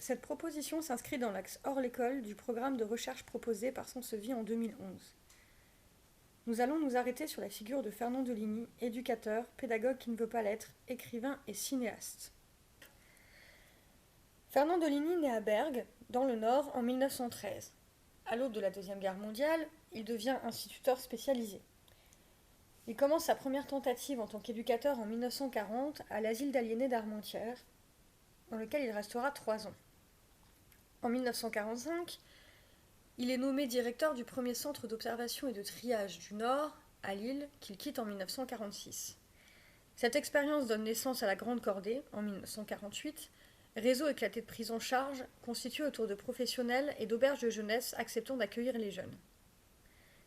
Cette proposition s'inscrit dans l'axe hors l'école du programme de recherche proposé par Sansevie en 2011. Nous allons nous arrêter sur la figure de Fernand Deligny, éducateur, pédagogue qui ne veut pas l'être, écrivain et cinéaste. Fernand Deligny naît à Bergues, dans le Nord, en 1913. À l'aube de la Deuxième Guerre mondiale, il devient instituteur spécialisé. Il commence sa première tentative en tant qu'éducateur en 1940 à l'asile d'aliénés d'Armentières, dans lequel il restera 3 ans. En 1945, il est nommé directeur du premier centre d'observation et de triage du Nord, à Lille, qu'il quitte en 1946. Cette expérience donne naissance à la Grande Cordée, en 1948, réseau éclaté de prise en charge, constitué autour de professionnels et d'auberges de jeunesse acceptant d'accueillir les jeunes.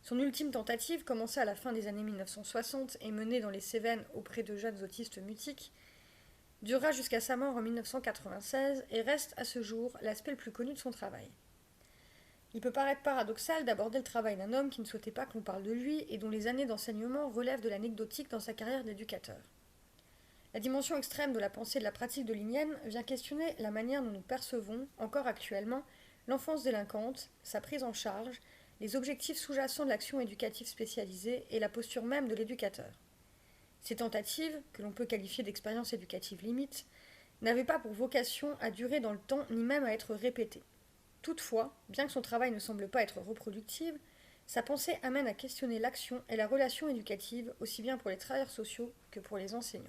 Son ultime tentative, commencée à la fin des années 1960 et menée dans les Cévennes auprès de jeunes autistes mutiques, dura jusqu'à sa mort en 1996 et reste à ce jour l'aspect le plus connu de son travail. Il peut paraître paradoxal d'aborder le travail d'un homme qui ne souhaitait pas que l'on parle de lui et dont les années d'enseignement relèvent de l'anecdotique dans sa carrière d'éducateur. La dimension extrême de la pensée et de la pratique delignienne vient questionner la manière dont nous percevons, encore actuellement, l'enfance délinquante, sa prise en charge, les objectifs sous-jacents de l'action éducative spécialisée et la posture même de l'éducateur. Ces tentatives, que l'on peut qualifier d'expériences éducatives limites, n'avaient pas pour vocation à durer dans le temps ni même à être répétées. Toutefois, bien que son travail ne semble pas être reproductif, sa pensée amène à questionner l'action et la relation éducative aussi bien pour les travailleurs sociaux que pour les enseignants.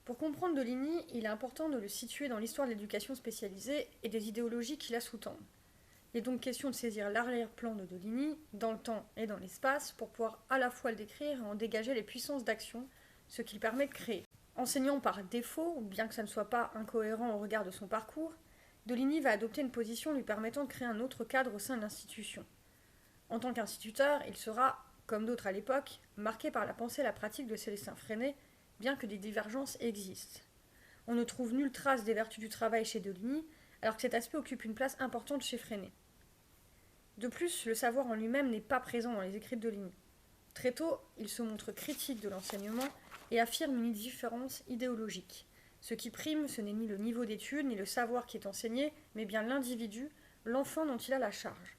Pour comprendre Deligny, il est important de le situer dans l'histoire de l'éducation spécialisée et des idéologies qui la sous-tendent. Il est donc question de saisir l'arrière-plan de Deligny, dans le temps et dans l'espace, pour pouvoir à la fois le décrire et en dégager les puissances d'action, ce qu'il permet de créer. Enseignant par défaut, bien que ça ne soit pas incohérent au regard de son parcours, Deligny va adopter une position lui permettant de créer un autre cadre au sein de l'institution. En tant qu'instituteur, il sera, comme d'autres à l'époque, marqué par la pensée et la pratique de ses destins freinés, bien que des divergences existent. On ne trouve nulle trace des vertus du travail chez Deligny, alors que cet aspect occupe une place importante chez Freinet. De plus, le savoir en lui-même n'est pas présent dans les écrits de Deligny. Très tôt, il se montre critique de l'enseignement et affirme une différence idéologique. Ce qui prime, ce n'est ni le niveau d'études, ni le savoir qui est enseigné, mais bien l'individu, l'enfant dont il a la charge.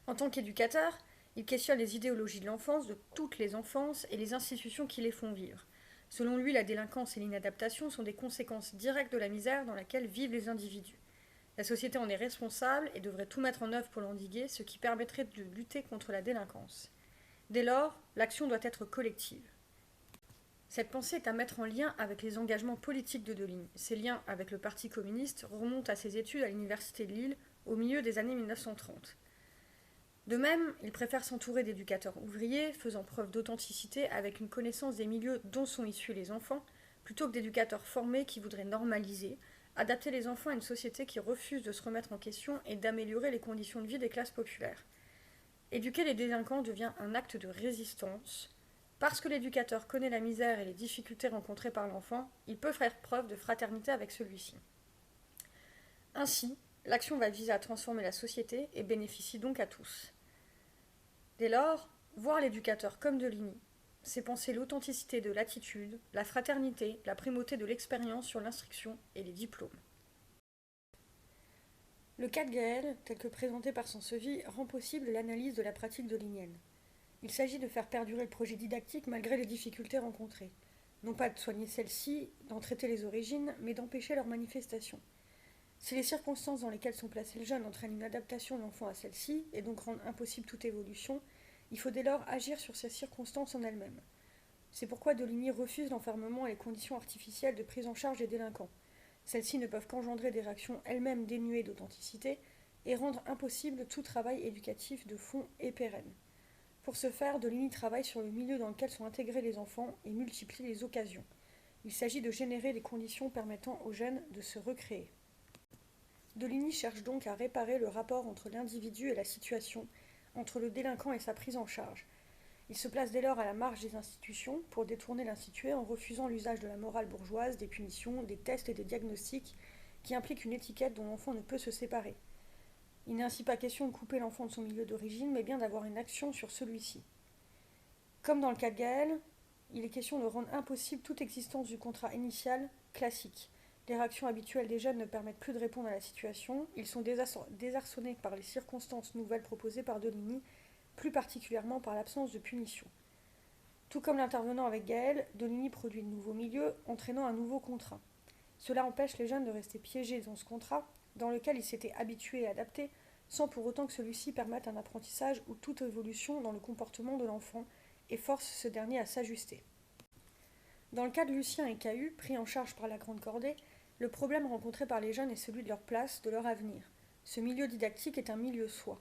En tant qu'éducateur, il questionne les idéologies de l'enfance, de toutes les enfances, et les institutions qui les font vivre. Selon lui, la délinquance et l'inadaptation sont des conséquences directes de la misère dans laquelle vivent les individus. La société en est responsable et devrait tout mettre en œuvre pour l'endiguer, ce qui permettrait de lutter contre la délinquance. Dès lors, l'action doit être collective. Cette pensée est à mettre en lien avec les engagements politiques de Deligny. Ces liens avec le Parti communiste remontent à ses études à l'université de Lille au milieu des années 1930. De même, il préfère s'entourer d'éducateurs ouvriers, faisant preuve d'authenticité avec une connaissance des milieux dont sont issus les enfants, plutôt que d'éducateurs formés qui voudraient normaliser, adapter les enfants à une société qui refuse de se remettre en question et d'améliorer les conditions de vie des classes populaires. Éduquer les délinquants devient un acte de résistance. Parce que l'éducateur connaît la misère et les difficultés rencontrées par l'enfant, il peut faire preuve de fraternité avec celui-ci. Ainsi, l'action va viser à transformer la société et bénéficie donc à tous. Dès lors, voir l'éducateur comme Deligny, c'est penser l'authenticité de l'attitude, la fraternité, la primauté de l'expérience sur l'instruction et les diplômes. Le cas de Gaël, tel que présenté par Sansevie, rend possible l'analyse de la pratique delignienne. Il s'agit de faire perdurer le projet didactique malgré les difficultés rencontrées. Non pas de soigner celles-ci, d'en traiter les origines, mais d'empêcher leur manifestation. Si les circonstances dans lesquelles sont placés les jeunes entraînent une adaptation de l'enfant à celle-ci, et donc rendent impossible toute évolution, il faut dès lors agir sur ces circonstances en elles-mêmes. C'est pourquoi Deligny refuse l'enfermement et les conditions artificielles de prise en charge des délinquants. Celles-ci ne peuvent qu'engendrer des réactions elles-mêmes dénuées d'authenticité et rendre impossible tout travail éducatif de fond et pérenne. Pour ce faire, Deligny travaille sur le milieu dans lequel sont intégrés les enfants et multiplie les occasions. Il s'agit de générer les conditions permettant aux jeunes de se recréer. Deligny cherche donc à réparer le rapport entre l'individu et la situation, entre le délinquant et sa prise en charge. Il se place dès lors à la marge des institutions pour détourner l'institué en refusant l'usage de la morale bourgeoise, des punitions, des tests et des diagnostics qui impliquent une étiquette dont l'enfant ne peut se séparer. Il n'est ainsi pas question de couper l'enfant de son milieu d'origine, mais bien d'avoir une action sur celui-ci. Comme dans le cas de Gaël, il est question de rendre impossible toute existence du contrat initial classique. Les réactions habituelles des jeunes ne permettent plus de répondre à la situation. Ils sont désarçonnés par les circonstances nouvelles proposées par Deligny, plus particulièrement par l'absence de punition. Tout comme l'intervenant avec Gaël, Deligny produit de nouveaux milieux, entraînant un nouveau contrat. Cela empêche les jeunes de rester piégés dans ce contrat, dans lequel ils s'étaient habitués et adaptés, sans pour autant que celui-ci permette un apprentissage ou toute évolution dans le comportement de l'enfant, et force ce dernier à s'ajuster. Dans le cas de Lucien et Cahu, pris en charge par la Grande Cordée, le problème rencontré par les jeunes est celui de leur place, de leur avenir. Ce milieu didactique est un milieu soi.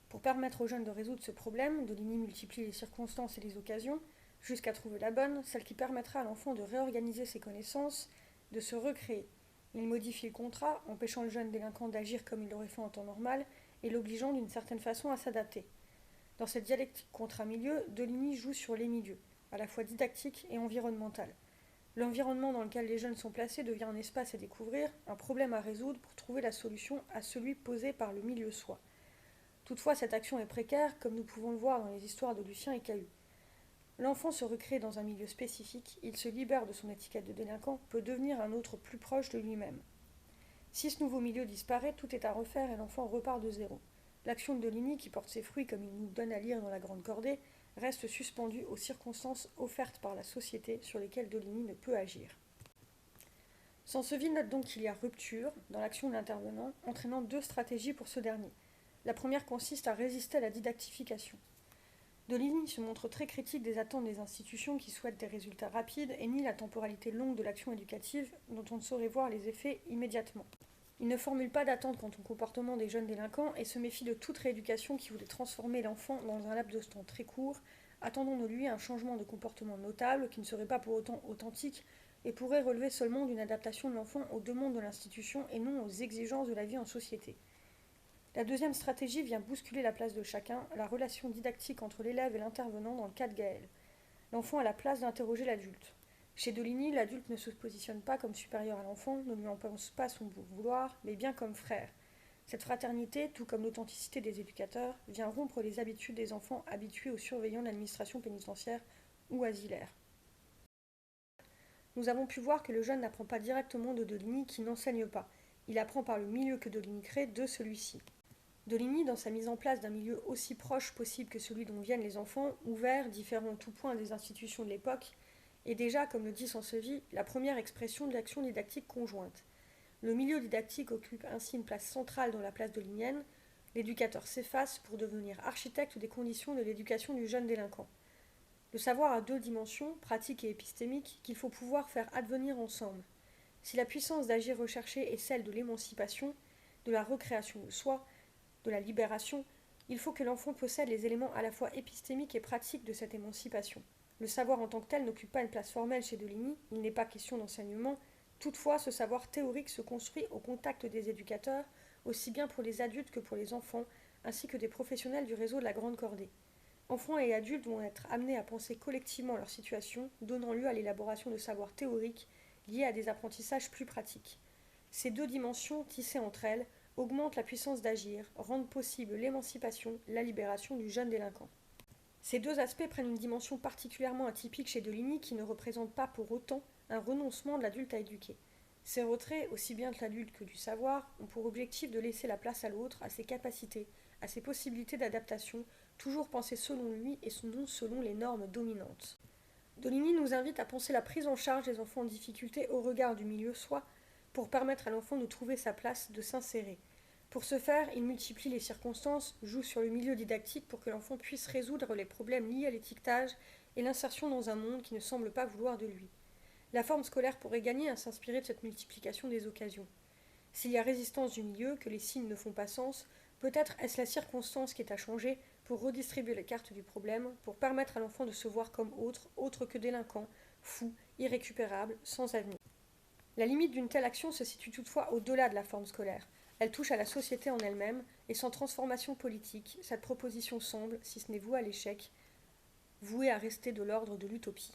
Pour permettre aux jeunes de résoudre ce problème, Deligny multiplie les circonstances et les occasions, jusqu'à trouver la bonne, celle qui permettra à l'enfant de réorganiser ses connaissances, de se recréer. Il modifie le contrat, empêchant le jeune délinquant d'agir comme il l'aurait fait en temps normal, et l'obligeant d'une certaine façon à s'adapter. Dans cette dialectique contrat-milieu, Deligny joue sur les milieux, à la fois didactique et environnemental. L'environnement dans lequel les jeunes sont placés devient un espace à découvrir, un problème à résoudre pour trouver la solution à celui posé par le milieu soi. Toutefois, cette action est précaire, comme nous pouvons le voir dans les histoires de Lucien et Cahu. L'enfant se recrée dans un milieu spécifique, il se libère de son étiquette de délinquant, peut devenir un autre plus proche de lui-même. Si ce nouveau milieu disparaît, tout est à refaire et l'enfant repart de zéro. L'action de Deligny, qui porte ses fruits comme il nous donne à lire dans La Grande Cordée, reste suspendue aux circonstances offertes par la société sur lesquelles Deligny ne peut agir. Sanseville note donc qu'il y a rupture dans l'action de l'intervenant, entraînant deux stratégies pour ce dernier. La première consiste à résister à la didactification. Deligny se montre très critique des attentes des institutions qui souhaitent des résultats rapides et nie la temporalité longue de l'action éducative dont on ne saurait voir les effets immédiatement. Il ne formule pas d'attente quant au comportement des jeunes délinquants et se méfie de toute rééducation qui voudrait transformer l'enfant dans un laps de temps très court, attendant de lui un changement de comportement notable qui ne serait pas pour autant authentique et pourrait relever seulement d'une adaptation de l'enfant aux demandes de l'institution et non aux exigences de la vie en société. La deuxième stratégie vient bousculer la place de chacun, la relation didactique entre l'élève et l'intervenant dans le cas de Gaël. L'enfant a la place d'interroger l'adulte. Chez Deligny, l'adulte ne se positionne pas comme supérieur à l'enfant, ne lui en pense pas son bon vouloir, mais bien comme frère. Cette fraternité, tout comme l'authenticité des éducateurs, vient rompre les habitudes des enfants habitués aux surveillants de l'administration pénitentiaire ou asilaire. Nous avons pu voir que le jeune n'apprend pas directement de Deligny qui n'enseigne pas. Il apprend par le milieu que Deligny crée de celui-ci. Deligny, dans sa mise en place d'un milieu aussi proche possible que celui dont viennent les enfants, ouvert, différent en tout point des institutions de l'époque, est déjà, comme le dit Sanseville, la première expression de l'action didactique conjointe. Le milieu didactique occupe ainsi une place centrale dans la place delignienne. L'éducateur s'efface pour devenir architecte des conditions de l'éducation du jeune délinquant. Le savoir a deux dimensions, pratique et épistémique, qu'il faut pouvoir faire advenir ensemble. Si la puissance d'agir recherchée est celle de l'émancipation, de la recréation de soi, de la libération, il faut que l'enfant possède les éléments à la fois épistémiques et pratiques de cette émancipation. Le savoir en tant que tel n'occupe pas une place formelle chez Deligny, il n'est pas question d'enseignement. Toutefois, ce savoir théorique se construit au contact des éducateurs, aussi bien pour les adultes que pour les enfants, ainsi que des professionnels du réseau de la Grande Cordée. Enfants et adultes vont être amenés à penser collectivement leur situation, donnant lieu à l'élaboration de savoirs théoriques liés à des apprentissages plus pratiques. Ces deux dimensions, tissées entre elles, augmentent la puissance d'agir, rendent possible l'émancipation, la libération du jeune délinquant. Ces deux aspects prennent une dimension particulièrement atypique chez Deligny qui ne représente pas pour autant un renoncement de l'adulte à éduquer. Ces retraits, aussi bien de l'adulte que du savoir, ont pour objectif de laisser la place à l'autre, à ses capacités, à ses possibilités d'adaptation, toujours pensées selon lui et non selon les normes dominantes. Deligny nous invite à penser la prise en charge des enfants en difficulté au regard du milieu soi, pour permettre à l'enfant de trouver sa place, de s'insérer. Pour ce faire, il multiplie les circonstances, joue sur le milieu didactique pour que l'enfant puisse résoudre les problèmes liés à l'étiquetage et l'insertion dans un monde qui ne semble pas vouloir de lui. La forme scolaire pourrait gagner à s'inspirer de cette multiplication des occasions. S'il y a résistance du milieu, que les signes ne font pas sens, peut-être est-ce la circonstance qui est à changer pour redistribuer les cartes du problème, pour permettre à l'enfant de se voir comme autre que délinquant, fou, irrécupérable, sans avenir. La limite d'une telle action se situe toutefois au-delà de la forme scolaire. Elle touche à la société en elle-même, et sans transformation politique, cette proposition semble, si ce n'est vouée à l'échec, vouée à rester de l'ordre de l'utopie.